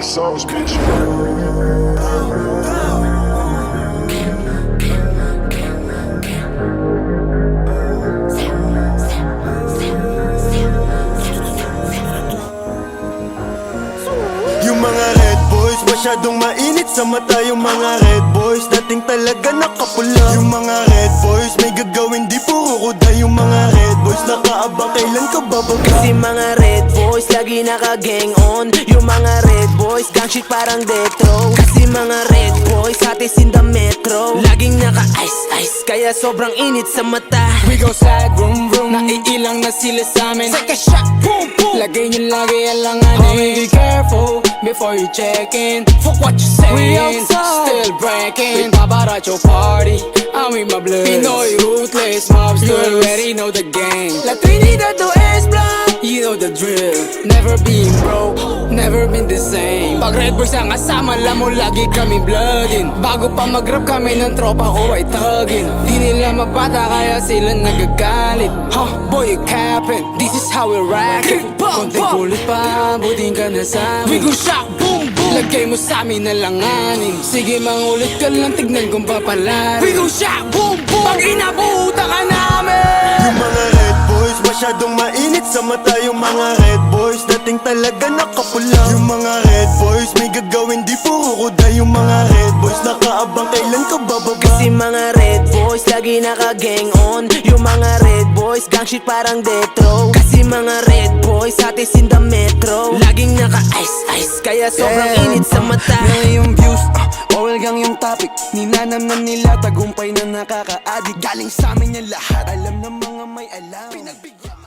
Sauce, bitch. Yung mga red boys, masyadong mainit sa mata. Yung mga red boys, dating talaga nakapula. Yung mga red boys, may gagawin di puro kuda. Yung mga red boys, nakaabang kailan ka bababa. Kasi mga red boys, lagi naka-gang on. Yung mga red boys, gang shit parang death row. Kasi mga red boys, hatis in the metro. Laging naka-ice, kaya sobrang init sa mata. We go slide, vroom vroom. Naiilang na sila sa amin. Take a shot, boom boom. Lagay nyo lagi alanganin. Homie, be careful before you check in. Fuck what you saying. We outside, still breaking. We pop out at your party. I'm with my blood. Pinoy ruthless mobs. You already know the game. La Trinidad to S-Block. You know the drill. Never been broke, never been the same. Pag Red Boys ang kasama, alam mo lagi kami bloodin. Bago pa mag-rap kami ng tropa ko ay tugin. Di nila magbata kaya sila nagagalit. Huh, boy you capping, this is how we rock it. Konting kulit pa, buting ka na sa amin. We go shock, boom boom. Lagay mo sa amin na langanin. Sige mangulit ka lang, tignan kung papalarin. We go shock, boom boom. Pag inabuta ka namin. Yung mga red boys, masyadong mainit sa mata. Yung mga red boys, dating talaga nakapula. Yung mga red boys, may gagawin di puro kuda. Yung mga red boys, nakaabang kailan ka bababa. Kasi mga red boys, lagi naka-gang on. Yung mga red boys, gang shit parang death row. Kasi mga red boys, hatis in the metro. Laging naka-ice, kaya sobrang init sa mata. Yung views, bawal gang yung topic. Ninanam na nila, tagumpay na nakaka-addict. Galing sa amin yan lahat, alam ng mga may alam. Pinagbigyan